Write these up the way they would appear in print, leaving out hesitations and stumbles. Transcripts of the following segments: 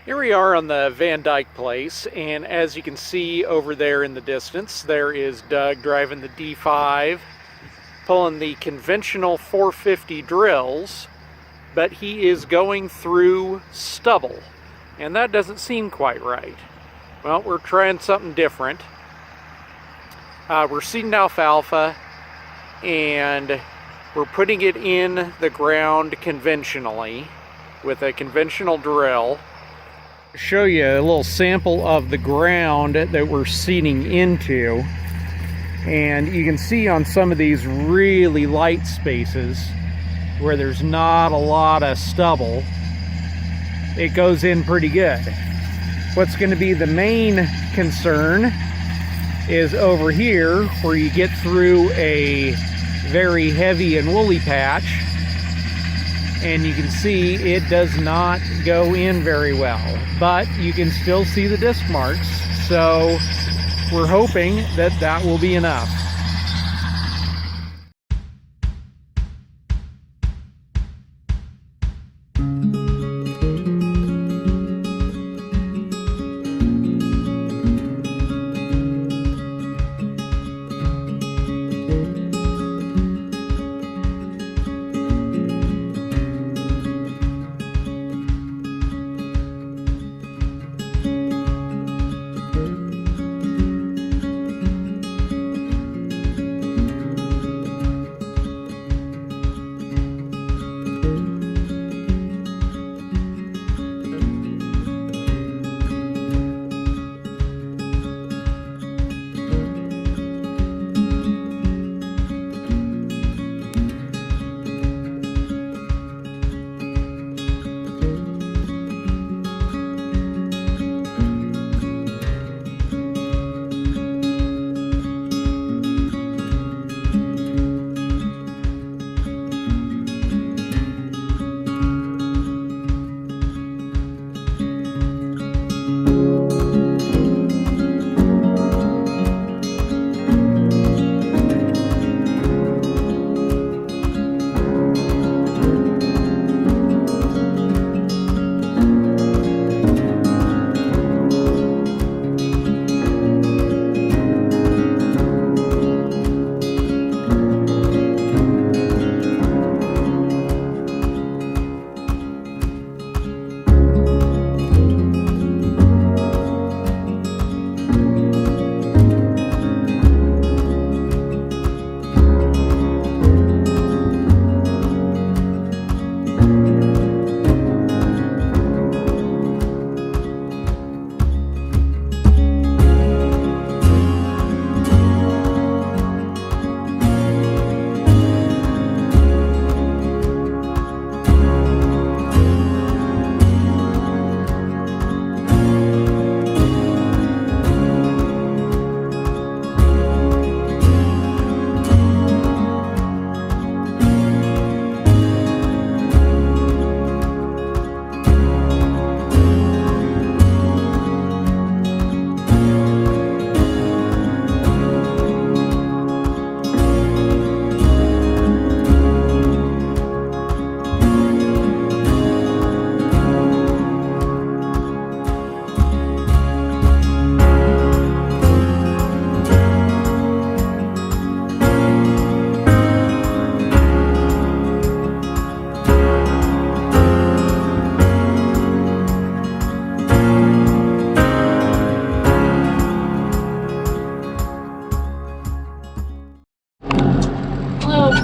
Here we are on the Van Dyke place, and as you can see over there in the distance, there is Doug driving the D5, pulling the conventional 450 drills, but he is going through stubble, and that doesn't seem quite right. Well, we're trying something different. We're seeding alfalfa, and we're putting it in the ground conventionally with a conventional drill. Show you a little sample of the ground that we're seeding into, and you can see on some of these really light spaces where there's not a lot of stubble, it goes in pretty good. What's going to be the main concern is over here where you get through a very heavy and woolly patch, and you can see it does not go in very well, but you can still see the disc marks, so we're hoping that that will be enough.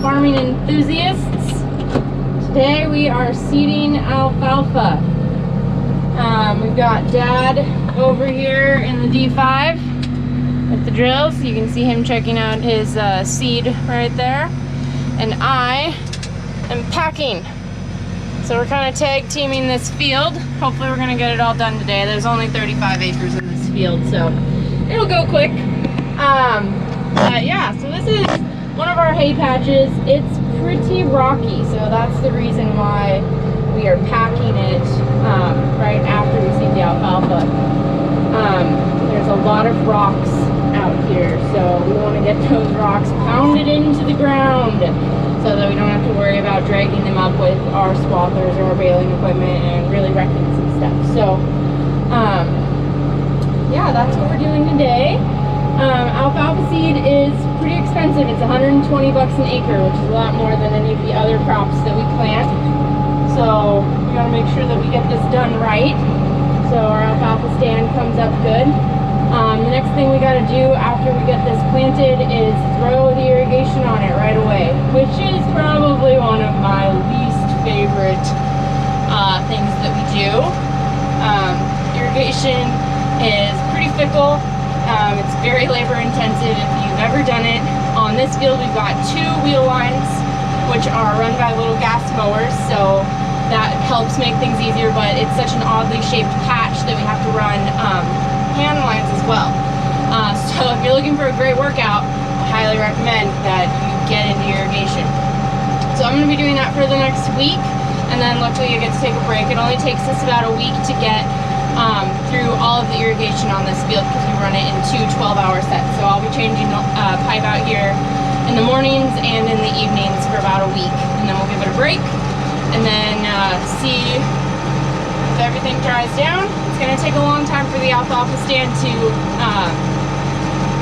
Farming enthusiasts. Today we are seeding alfalfa. We've got Dad over here in the D5 with the drills. You can see him checking out his seed right there. And I am packing. So we're kind of tag teaming this field. Hopefully we're going to get it all done today. There's only 35 acres in this field, so it'll go quick. Yeah, so this is one of our hay patches. It's pretty rocky, so that's the reason why we are packing it right after we seed the alfalfa. There's a lot of rocks out here, so we want to get those rocks pounded into the ground so that we don't have to worry dragging them up with our swathers or our baling equipment and really wrecking some stuff. So yeah, that's what we're doing today. Alfalfa seed is pretty expensive. It's 120 bucks an acre, which is a lot more than any of the other crops that we plant. So we gotta make sure that we get this done right, so our alfalfa stand comes up good. The next thing we gotta do after we get this planted is throw the irrigation on it right away, which is probably one of my least favorite things that we do. Irrigation is pretty fickle. It's very labor intensive if you've ever done it. On this field we've got 2 wheel lines which are run by little gas mowers, so that helps make things easier, but it's such an oddly shaped patch that we have to run hand lines as well. So if you're looking for a great workout, I highly recommend that you get into irrigation. So I'm going to be doing that for the next week, and then luckily I get to take a break. It only takes us about a week to get through all of the irrigation on this field because we run it in 2 12-hour sets. So I'll be changing pipe out here in the mornings and in the evenings for about a week, and then we'll give it a break and then see if everything dries down. It's going to take a long time for the alfalfa stand to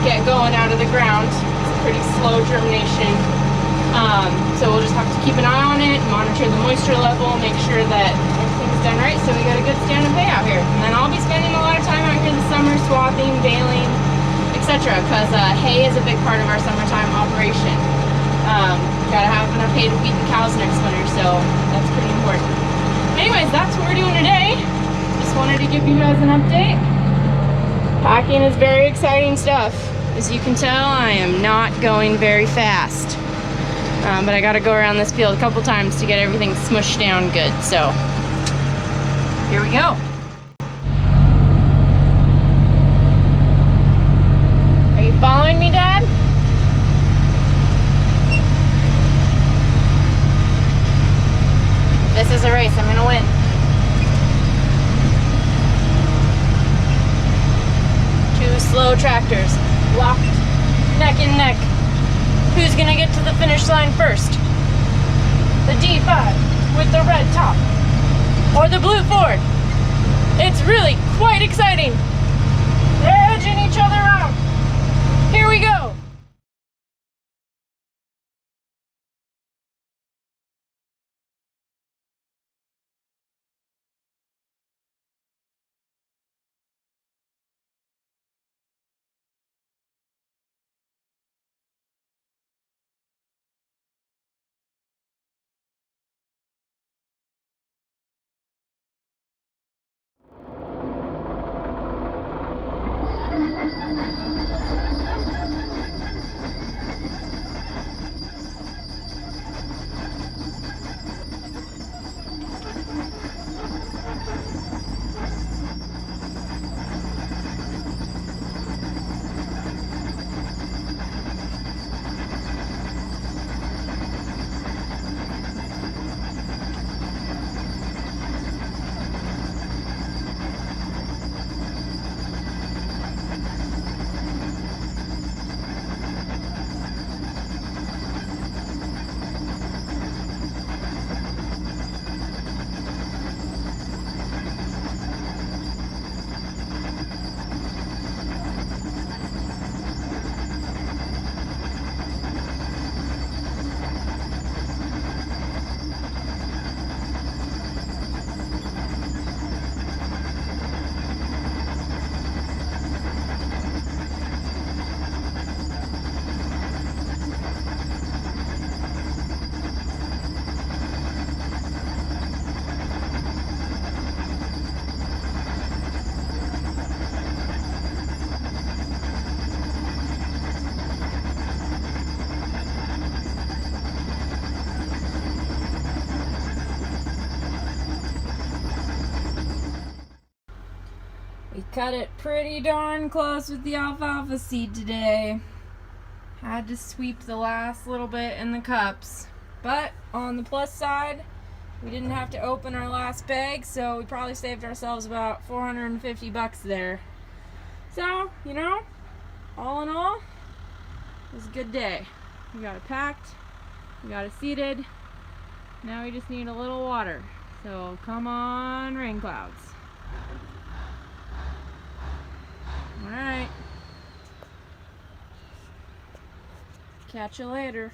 get going out of the ground. It's a pretty slow germination. So we'll just have to keep an eye on it, monitor the moisture level, make sure that everything's done right so we got a good stand of hay out here. And then I'll be spending a lot of time out here this summer swathing, baling, etc. because hay is a big part of our summertime operation. Gotta have enough hay to feed the cows next winter, so that's pretty important. Anyways, that's what we're doing today. Just wanted to give you guys an update. Packing is very exciting stuff. As you can tell, I am not going very fast. But I gotta go around this field a couple times to get everything smushed down good, so here we go. Are you following me, Dad? This is a race, I'm gonna win. 2 slow tractors, locked neck and neck. Who's gonna get to the finish line first? The D5 with the red top, or the blue Ford? It's really quite exciting. They're edging each other out. Here we go. We cut it pretty darn close with the alfalfa seed today. Had to sweep the last little bit in the cups. But on the plus side, we didn't have to open our last bag, so we probably saved ourselves about 450 bucks there. So, you know, all in all, it was a good day. We got it packed, we got it seeded. Now we just need a little water. So come on, rain clouds. Catch you later.